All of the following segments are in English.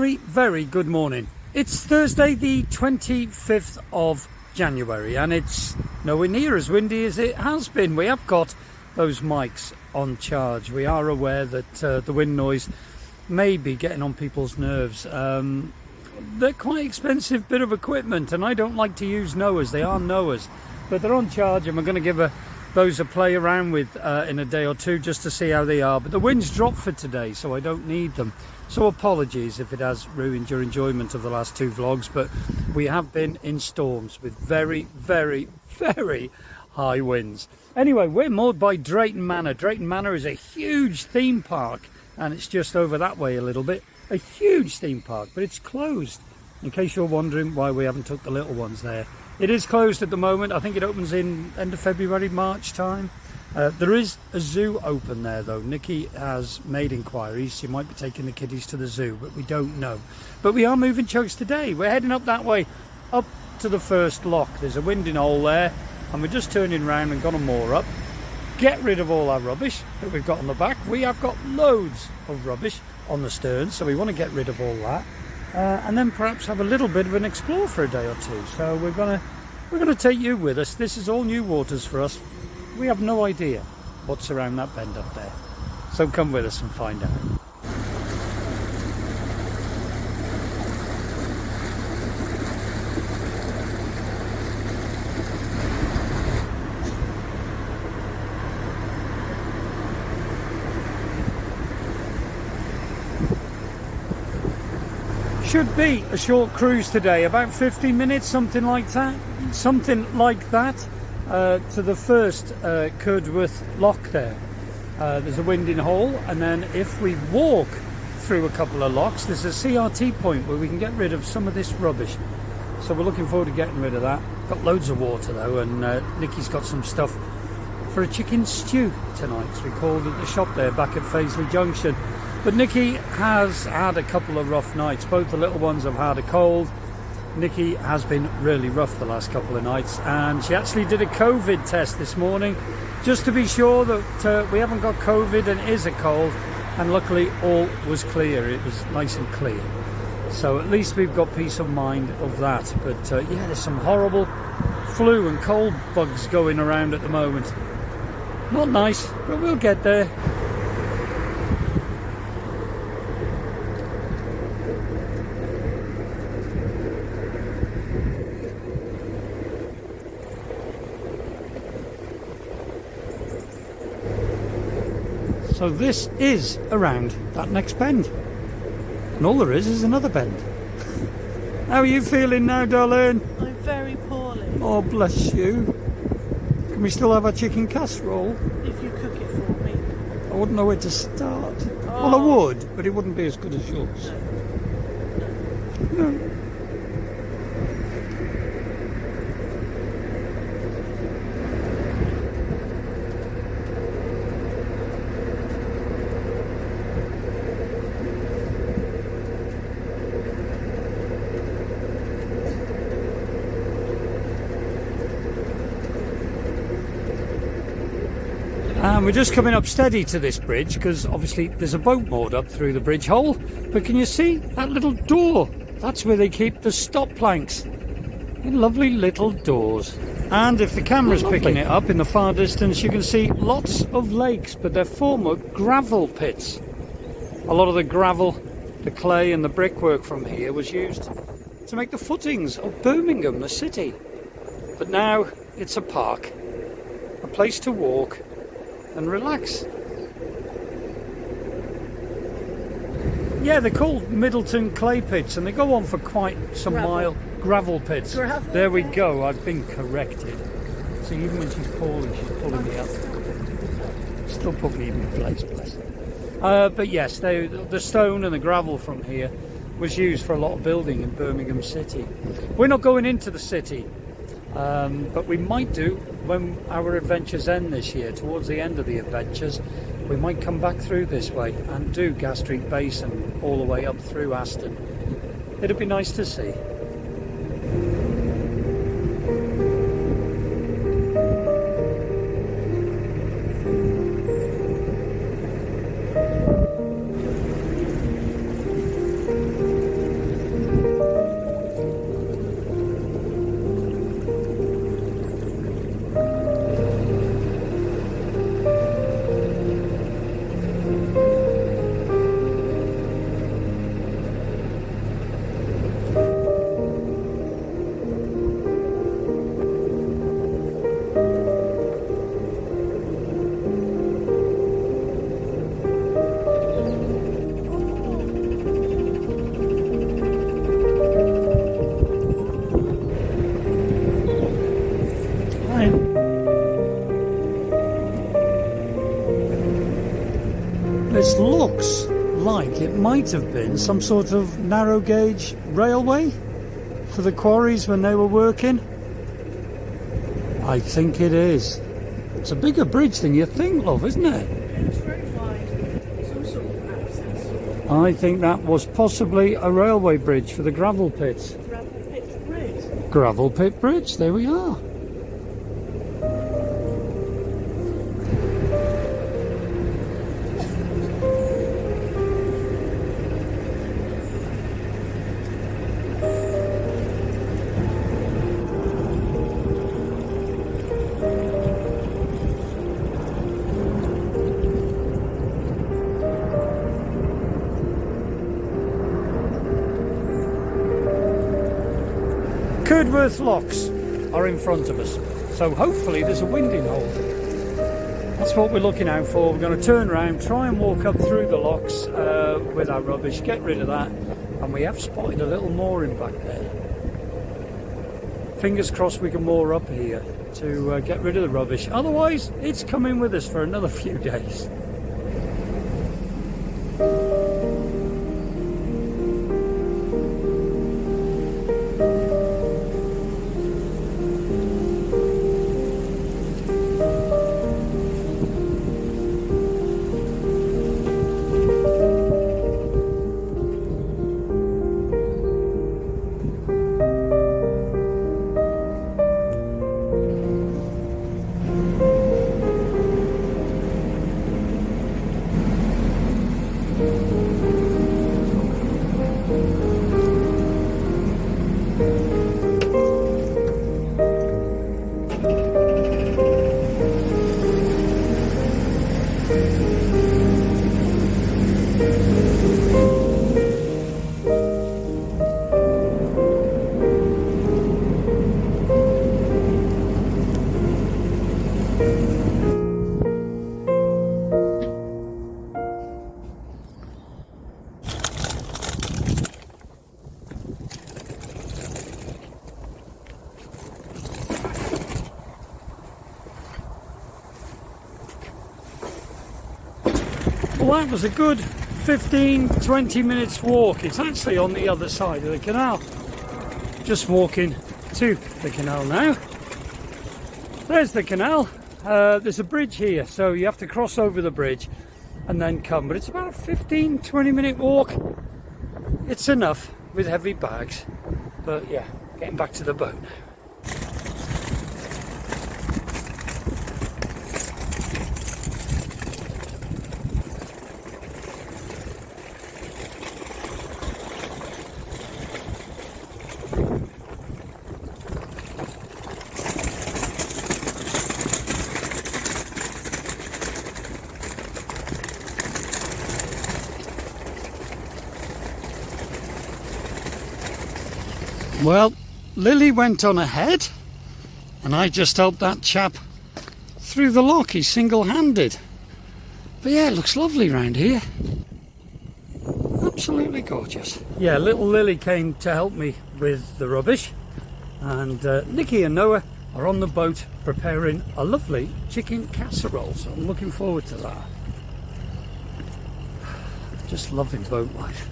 very, very good morning. It's Thursday the 25th of January and it's nowhere near as windy as it has been. We have got those mics on charge. We are aware that the wind noise may be getting on people's nerves. They're quite expensive bit of equipment and I don't like to use Noahs. They are Noahs, but they're on charge and we're going to give those a play around with in a day or two just to see how they are. But the wind's dropped for today, so I don't need them. So apologies if it has ruined your enjoyment of the last two vlogs, but we have been in storms with very, very, very high winds. Anyway, we're moored by Drayton Manor. Drayton Manor is a huge theme park and it's just over that way a little bit. A huge theme park, but it's closed. In case you're wondering why we haven't took the little ones there. It is closed at the moment. I think it opens in end of February, March time. There is a zoo open there though. Nikki has made inquiries. She might be taking the kiddies to the zoo, but we don't know. But we are moving chokes today. We're heading up that way, up to the first lock. There's a winding hole there, and we're just turning around and gonna moor up. Get rid of all our rubbish that we've got on the back. We have got loads of rubbish on the stern, so we want to get rid of all that. And then perhaps have a little bit of an explore for a day or two. So we're gonna take you with us. This is all new waters for us. We have no idea what's around that bend up there. So come with us and find out. Should be a short cruise today, about 15 minutes, something like that, to the first Cworth Lock there. There's a winding hole, and then if we walk through a couple of locks, there's a CRT point where we can get rid of some of this rubbish. So we're looking forward to getting rid of that. Got loads of water though, and Nikki's got some stuff for a chicken stew tonight. So we called at the shop there back at Fazeley Junction. But Nikki has had a couple of rough nights. Both the little ones have had a cold. Nikki has been really rough the last couple of nights, and she actually did a COVID test this morning just to be sure that we haven't got COVID and it is a cold, and luckily all was clear. It was nice and clear, so at least we've got peace of mind of that. But yeah, there's some horrible flu and cold bugs going around at the moment. Not nice, but we'll get there. So this is around that next bend, and all there is another bend. How are you feeling now, darling? I'm very poorly. Oh, bless you. Can we still have our chicken casserole? If you cook it for me. I wouldn't know where to start. Oh. Well, I would, but it wouldn't be as good as yours. No. And we're just coming up steady to this bridge because obviously there's a boat moored up through the bridge hole. But can you see that little door? That's where they keep the stop planks. Lovely little doors. And if the camera's picking it up in the far distance, you can see lots of lakes, but they're former gravel pits. A lot of the gravel, the clay and the brickwork from here was used to make the footings of Birmingham, the city. But now it's a park, a place to walk and relax. Yeah, they're called Middleton clay pits and they go on for quite some mile. Gravel pits. Gravel. There we go, I've been corrected. So even when she's poorly, she's pulling me up. Still put me in my place, bless her. But yes, the stone and the gravel from here was used for a lot of building in Birmingham City. We're not going into the city. But we might do when our adventures end this year. Towards the end of the adventures, we might come back through this way and do Gas Street Basin all the way up through Aston. It'd be nice to see. might have been some sort of narrow gauge railway for the quarries when they were working. I think it is. It's a bigger bridge than you think, love, isn't it? It's very wide. Some sort of access. I think that was possibly a railway bridge for the gravel pits. Gravel pit bridge. Gravel pit bridge, there we are. Cworth Locks are in front of us, so hopefully there's a winding hole. That's what we're looking out for. We're going to turn around, try and walk up through the locks with our rubbish, get rid of that, and we have spotted a little mooring back there. Fingers crossed we can moor up here to get rid of the rubbish, otherwise it's coming with us for another few days. Well, that was a good 15-20 minutes walk. It's actually on the other side of the canal. Just walking to the canal now. There's the canal. There's a bridge here, so you have to cross over the bridge and then come. But it's about a 15-20 minute walk. It's enough with heavy bags. But yeah, getting back to the boat now. Well, Lily went on ahead and I just helped that chap through the lock. He's single-handed. But yeah, it looks lovely round here. Absolutely gorgeous. Yeah, little Lily came to help me with the rubbish, and Nikki and Noah are on the boat preparing a lovely chicken casserole, so I'm looking forward to that. Just loving boat life.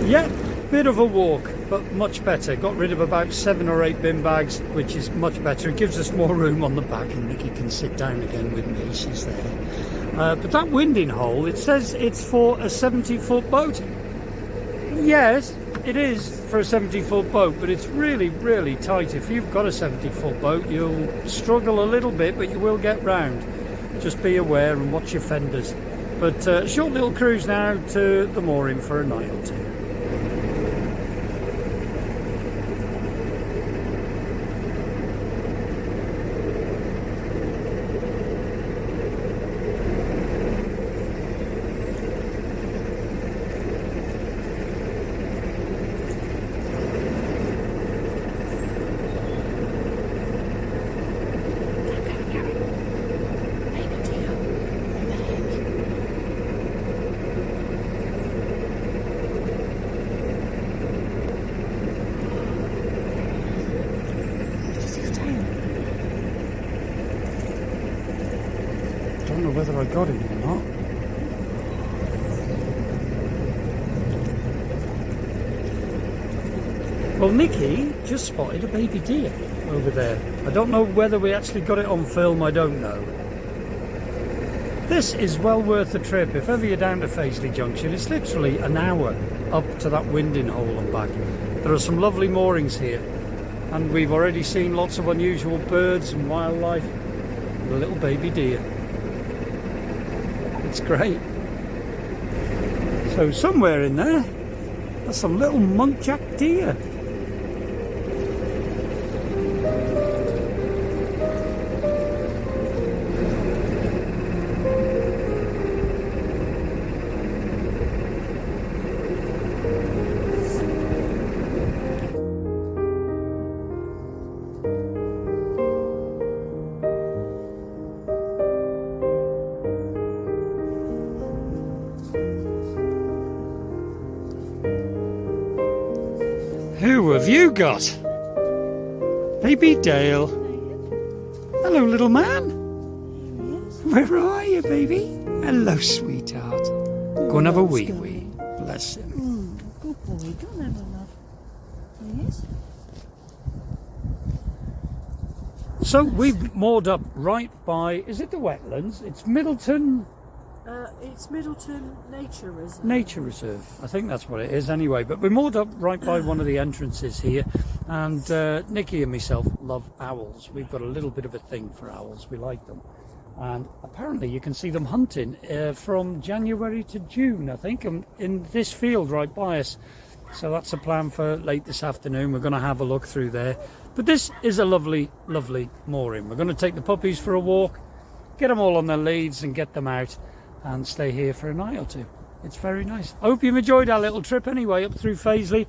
Yeah, bit of a walk, but much better. Got rid of about 7 or 8 bin bags, which is much better. It gives us more room on the back, and Nikki can sit down again with me. She's there. But that winding hole, it says it's for a 70-foot boat. Yes, it is for a 70-foot boat, but it's really, really tight. If you've got a 70-foot boat, you'll struggle a little bit, but you will get round. Just be aware and watch your fenders. But a short little cruise now to the mooring for a night or two. got him or not. Well, Nikki just spotted a baby deer over there. I don't know whether we actually got it on film, I don't know. This is well worth the trip. If ever you're down to Fazeley Junction, it's literally an hour up to that winding hole and back. There are some lovely moorings here, and we've already seen lots of unusual birds and wildlife. And a little baby deer. It's great. So somewhere in there, there's some little muntjac deer. Who have you got? Baby Dale. Hello, little man. Where are you, baby? Hello, sweetheart. Go and have a wee wee. Bless him. Good boy. Go and have a love. Yes. So we've moored up right by, is it the wetlands? It's Middleton It's Middleton Nature Reserve. Nature Reserve. I think that's what it is anyway. But we're moored up right by one of the entrances here. And Nikki and myself love owls. We've got a little bit of a thing for owls. We like them. And apparently you can see them hunting from January to June, I think, in this field right by us. So that's a plan for late this afternoon. We're going to have a look through there. But this is a lovely, lovely mooring. We're going to take the puppies for a walk, get them all on their leads and get them out and stay here for a night or two. It's very nice. I hope you've enjoyed our little trip anyway up through Fazeley.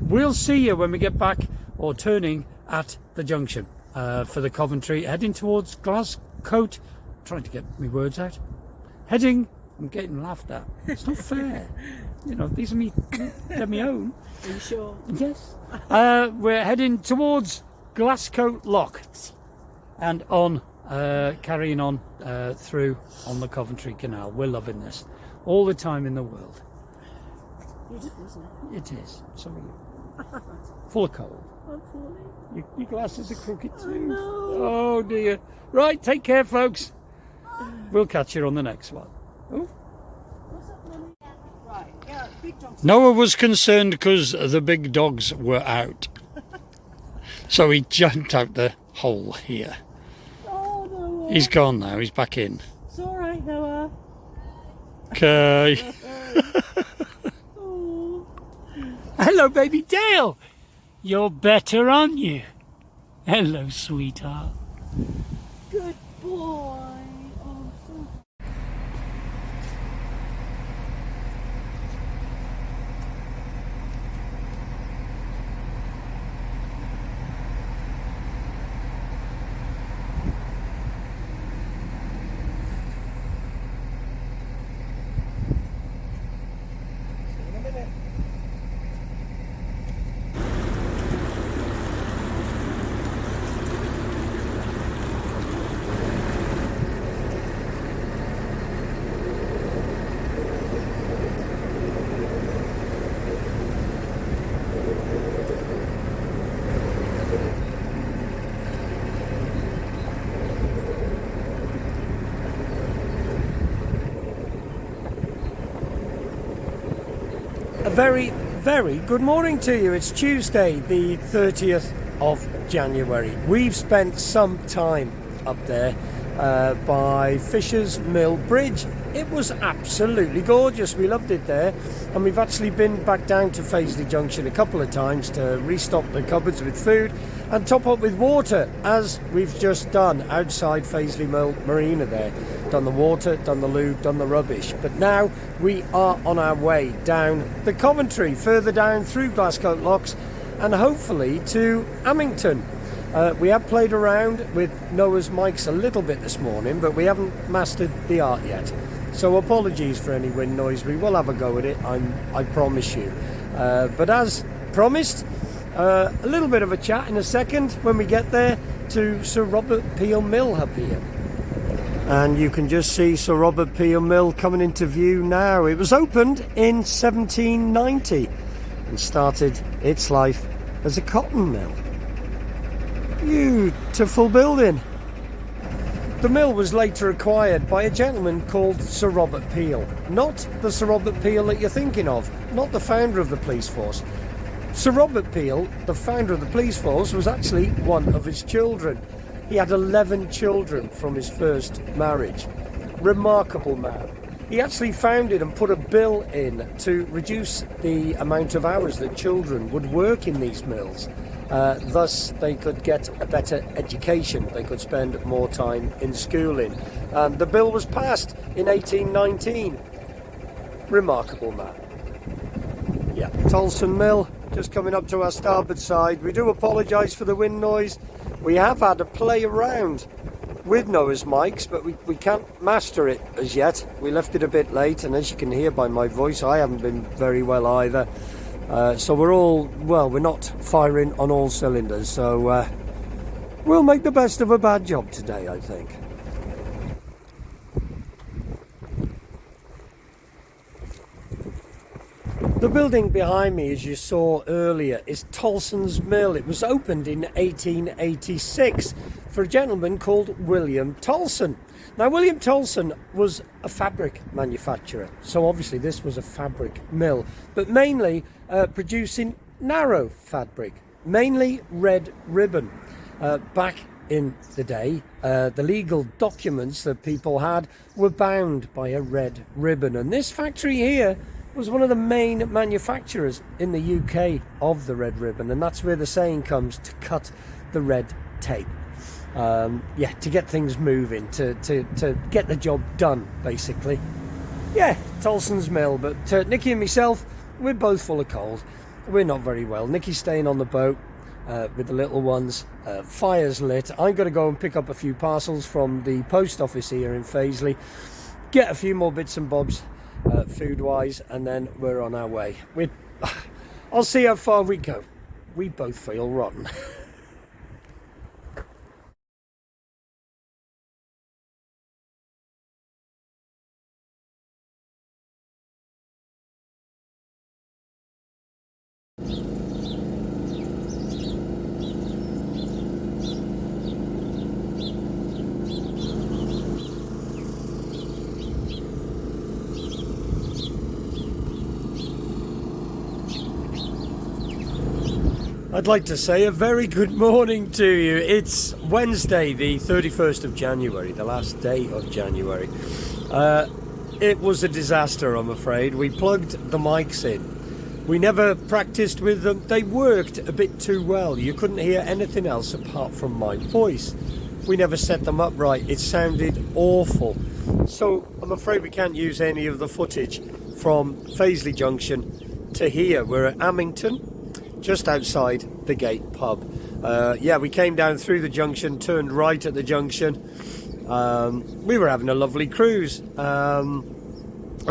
We'll see you when we get back or turning at the junction for the Coventry, heading towards Glasgow. Trying to get my words out. I'm getting laughed at. It's not fair. You know, these are they're my own. Are you sure? Yes. We're heading towards Glasgow Locks and on, carrying on through on the Coventry Canal. We're loving this. All the time in the world. Beautiful, isn't it? It is. So full of cold. I'm poorly. Your glasses are crooked too. No. Oh dear. Right, take care, folks. We'll catch you on the next one. Oh. What's up, Mummy? Right, yeah, big dogs. Noah was concerned because the big dogs were out. So he jumped out the hole here. Oh, Noah. He's gone now, he's back in. It's all right, Noah. Okay. Oh. Hello, baby Dale. You're better, aren't you? Hello, sweetheart. Good boy. Oh, so A very, very good morning to you. It's Tuesday, the 30th of January. We've spent some time up there by Fisher's Mill Bridge. It was absolutely gorgeous. We loved it there. And we've actually been back down to Fazeley Junction a couple of times to restock the cupboards with food and top up with water, as we've just done outside Fazeley Mill Marina there. Done the water, done the loo, done the rubbish. But now we are on our way down the Coventry, further down through Glasgow Locks and hopefully to Amington. We have played around with Noah's mics a little bit this morning, but we haven't mastered the art yet. So apologies for any wind noise. We will have a go at it, I promise you. But as promised, a little bit of a chat in a second when we get there to Sir Robert Peele Mill up here. And you can just see Sir Robert Peele Mill coming into view now. It was opened in 1790 and started its life as a cotton mill. Beautiful building. The mill was later acquired by a gentleman called Sir Robert Peele. Not the Sir Robert Peele that you're thinking of, not the founder of the police force. Sir Robert Peele, the founder of the police force, was actually one of his children. He had 11 children from his first marriage. Remarkable man. He actually founded and put a bill in to reduce the amount of hours that children would work in these mills. Thus they could get a better education, they could spend more time in schooling. The bill was passed in 1819. Remarkable man. Yeah, Tolson Mill, just coming up to our starboard side. We do apologise for the wind noise. We have had a play around with Noah's mics, but we can't master it as yet. We left it a bit late, and as you can hear by my voice, I haven't been very well either. So we're not firing on all cylinders, so we'll make the best of a bad job today, I think. The building behind me, as you saw earlier, is Tolson's Mill. It was opened in 1886 for a gentleman called William Tolson. Now, William Tolson was a fabric manufacturer, so obviously this was a fabric mill, but mainly producing narrow fabric, mainly red ribbon. Back in the day, the legal documents that people had were bound by a red ribbon, and this factory here was one of the main manufacturers in the UK of the red ribbon, and that's where the saying comes, to cut the red tape. To get things moving, to get the job done, basically. Yeah, Tolson's Mill, but Nicky and myself, we're both full of cold. We're not very well. Nicky's staying on the boat with the little ones. Fire's lit. I'm going to go and pick up a few parcels from the post office here in Faisley, get a few more bits and bobs food-wise, and then we're on our way. I'll see how far we go. We both feel rotten. I'd like to say a very good morning to you. It's Wednesday, the 31st of January, the last day of January. It was a disaster, I'm afraid. We plugged the mics in. We never practiced with them. They worked a bit too well. You couldn't hear anything else apart from my voice. We never set them up right. It sounded awful. So I'm afraid we can't use any of the footage from Faisley Junction to here. We're at Amington, just outside the Gate pub. We came down through the junction, turned right at the junction. We were having a lovely cruise, and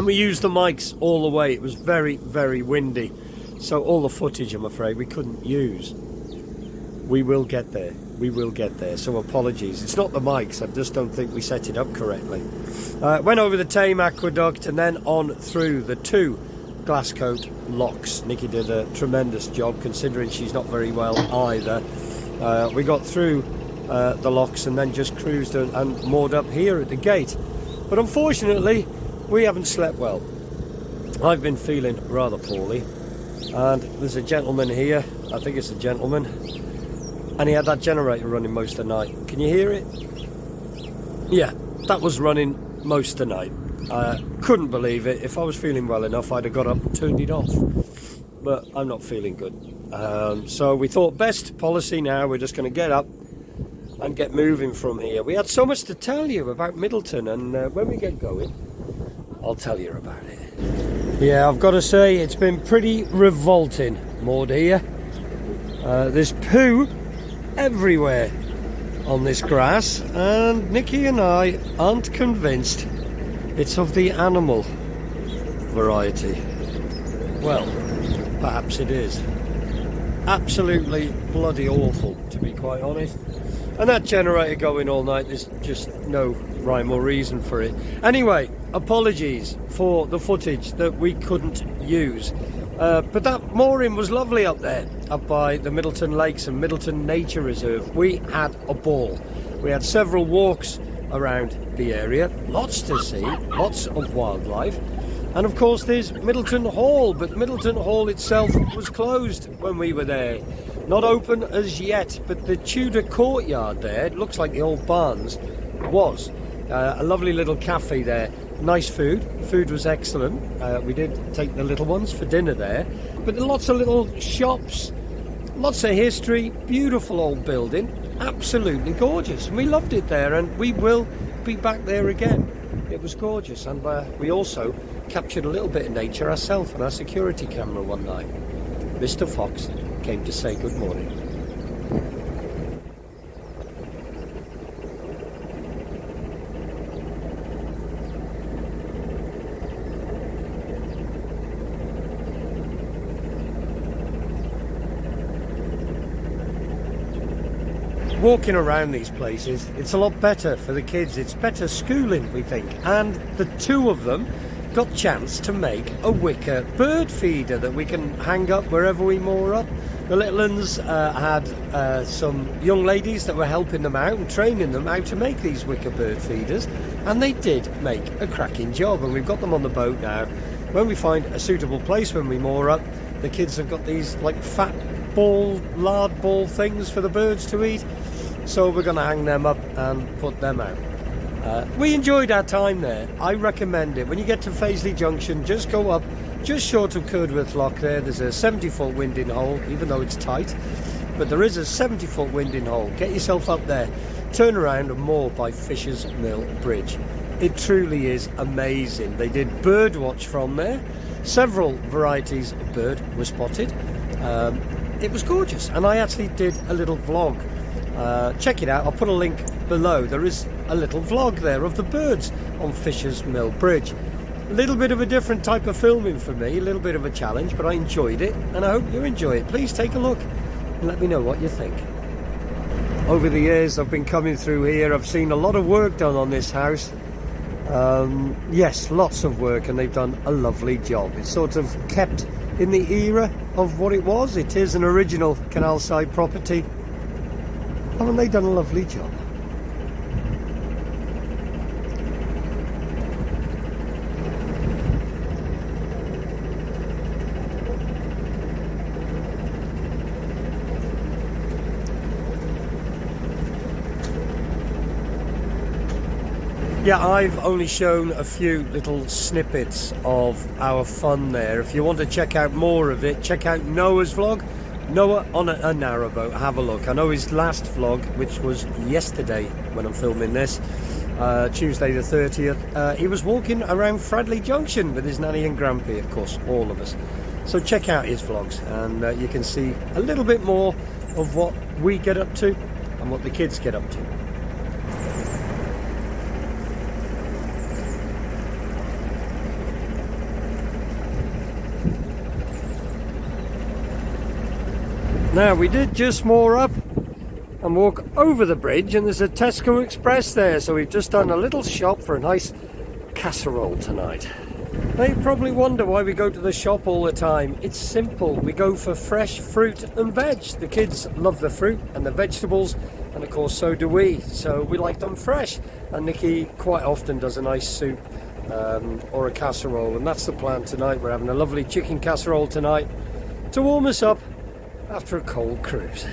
we used the mics all the way. It was very, very windy, so all the footage, I'm afraid, we couldn't use. We will get there. We will get there, so apologies. It's not the mics, I just don't think we set it up correctly. Went over the Tame Aqueduct and then on through the two Cworth Locks. Nikki did a tremendous job, considering she's not very well either. We got through the locks and then just cruised and moored up here at the gate. But unfortunately, we haven't slept well. I've been feeling rather poorly, and there's a gentleman here, I think it's a gentleman, and he had that generator running most of the night. Can you hear it? Yeah, that was running most of the night. Couldn't believe it. If I was feeling well enough, I'd have got up and turned it off, but I'm not feeling good. So we thought, best policy now, we're just going to get up and get moving from here. We had so much to tell you about Middleton, and when we get going, I'll tell you about it. Yeah, I've got to say, it's been pretty revolting, Maud here. There's poo everywhere on this grass, and Nikki and I aren't convinced it's of the animal variety. Well, perhaps it is. Absolutely bloody awful, to be quite honest. And that generator going all night, there's just no rhyme or reason for it. Anyway, apologies for the footage that we couldn't use. But that mooring was lovely up there, up by the Middleton Lakes and Middleton Nature Reserve. We had a ball. We had several walks around the area, lots to see, lots of wildlife. And of course there's Middleton Hall, but Middleton Hall itself was closed when we were there. Not open as yet, but the Tudor courtyard there, it looks like the old barns, was a lovely little cafe there. Nice food. Food was excellent. We did take the little ones for dinner there. But lots of little shops, lots of history, beautiful old building, absolutely gorgeous. And we loved it there, and we will be back there again. It was gorgeous, and we also captured a little bit of nature ourselves on our security camera one night. Mr. Fox came to say good morning. Walking around these places, it's a lot better for the kids. It's better schooling, we think. And the two of them got chance to make a wicker bird feeder that we can hang up wherever we moor up. The little ones had some young ladies that were helping them out and training them how to make these wicker bird feeders, and they did make a cracking job, and we've got them on the boat now. When we find a suitable place when we moor up, the kids have got these like fat ball, lard ball things for the birds to eat, so we're going to hang them up and put them out. We enjoyed our time there. I recommend it. When you get to Fazeley Junction, just go up just short of Cworth Locks there. There's a 70-foot winding hole, even though it's tight, but there is a 70-foot winding hole. Get yourself up there, turn around and moor by Fisher's Mill Bridge. It truly is amazing. They did bird watch from there. Several varieties of bird were spotted. It was gorgeous, and I actually did a little vlog. Check it out. I'll put a link below. There is a little vlog there of the birds on Fisher's Mill Bridge. A little bit of a different type of filming for me, a little bit of a challenge, but I enjoyed it, and I hope you enjoy it. Please take a look and let me know what you think. Over the years I've been coming through here, I've seen a lot of work done on this house. Yes, lots of work, and they've done a lovely job. It's sort of kept in the era of what it was. It is an original canal side property. Haven't they done a lovely job? Yeah, I've only shown a few little snippets of our fun there. If you want to check out more of it, check out Noah's vlog. Noah on a narrowboat, have a look. I know his last vlog, which was yesterday when I'm filming this, Tuesday the 30th, he was walking around Fradley Junction with his nanny and grampy, of course, all of us. So check out his vlogs, and you can see a little bit more of what we get up to and what the kids get up to. Now, we did just moor up and walk over the bridge, and there's a Tesco Express there, so we've just done a little shop for a nice casserole tonight. Now, you probably wonder why we go to the shop all the time. It's simple. We go for fresh fruit and veg. The kids love the fruit and the vegetables, and of course so do we, so we like them fresh. And Nikki quite often does a nice soup or a casserole, and that's the plan tonight. We're having a lovely chicken casserole tonight to warm us up after a cold cruise.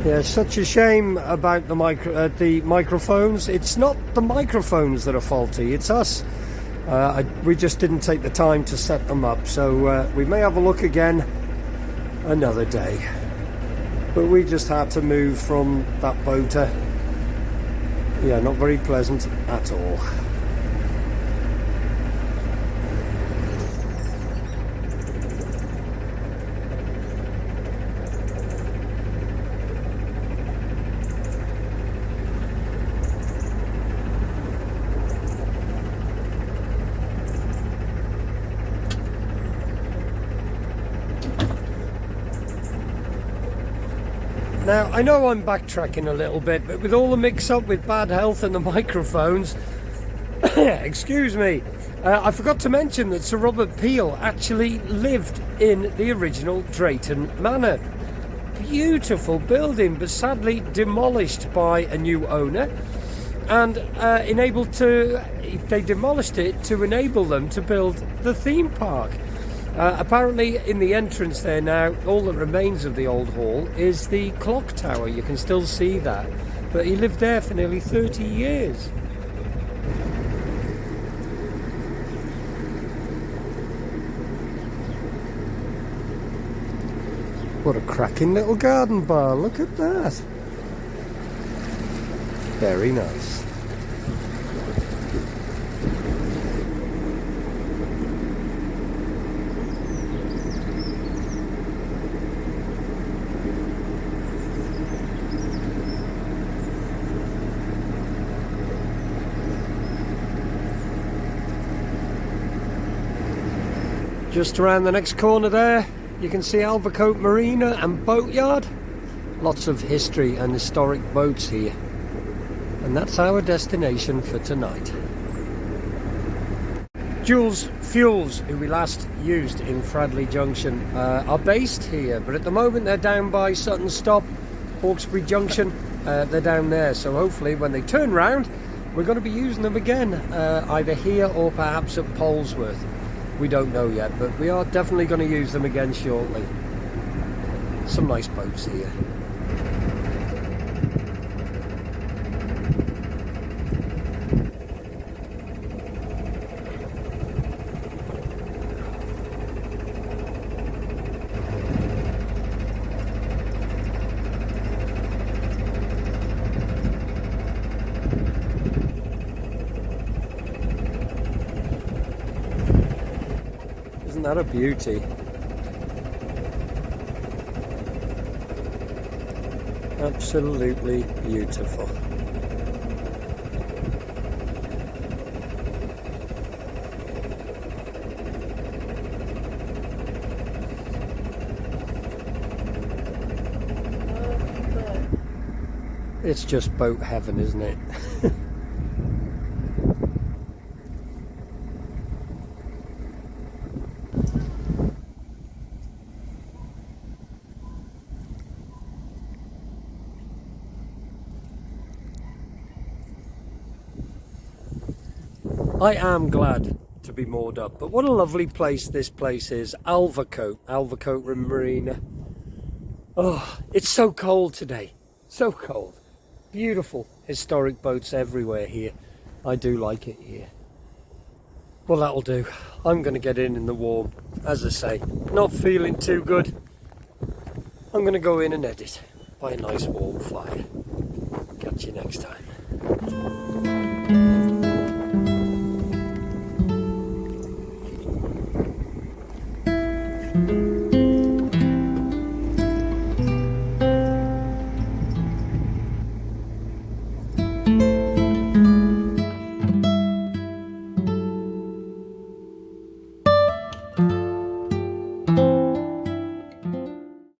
Yeah, such a shame about the microphones. It's not the microphones that are faulty, it's us. We just didn't take the time to set them up, so we may have a look again another day. But we just had to move from that boater. Yeah, not very pleasant at all. Now, I know I'm backtracking a little bit, but with all the mix-up with bad health and the microphones, excuse me, I forgot to mention that Sir Robert Peele actually lived in the original Drayton Manor. Beautiful building, but sadly demolished by a new owner, and they demolished it to enable them to build the theme park. Apparently in the entrance there now, all that remains of the old hall is the clock tower. You can still see that, but he lived there for nearly 30 years. What a cracking little garden bar, look at that. Very nice. Just around the next corner there, you can see Alvercote Marina and Boatyard. Lots of history and historic boats here. And that's our destination for tonight. Jules Fuels, who we last used in Fradley Junction, are based here, but at the moment they're down by Sutton Stop, Hawkesbury Junction. They're down there, so hopefully when they turn round, we're going to be using them again, either here or perhaps at Polesworth. We don't know yet, but we are definitely going to use them again shortly. Some nice boats here. Isn't that a beauty? Absolutely beautiful. It's just boat heaven, isn't it? I am glad to be moored up, but what a lovely place this place is. Alvercote Marina. Oh, it's so cold today, so cold. Beautiful historic boats everywhere here. I do like it here. Well, that'll do. I'm going to get in the warm. As I say, not feeling too good. I'm going to go in and edit by a nice warm fire. Catch you next time.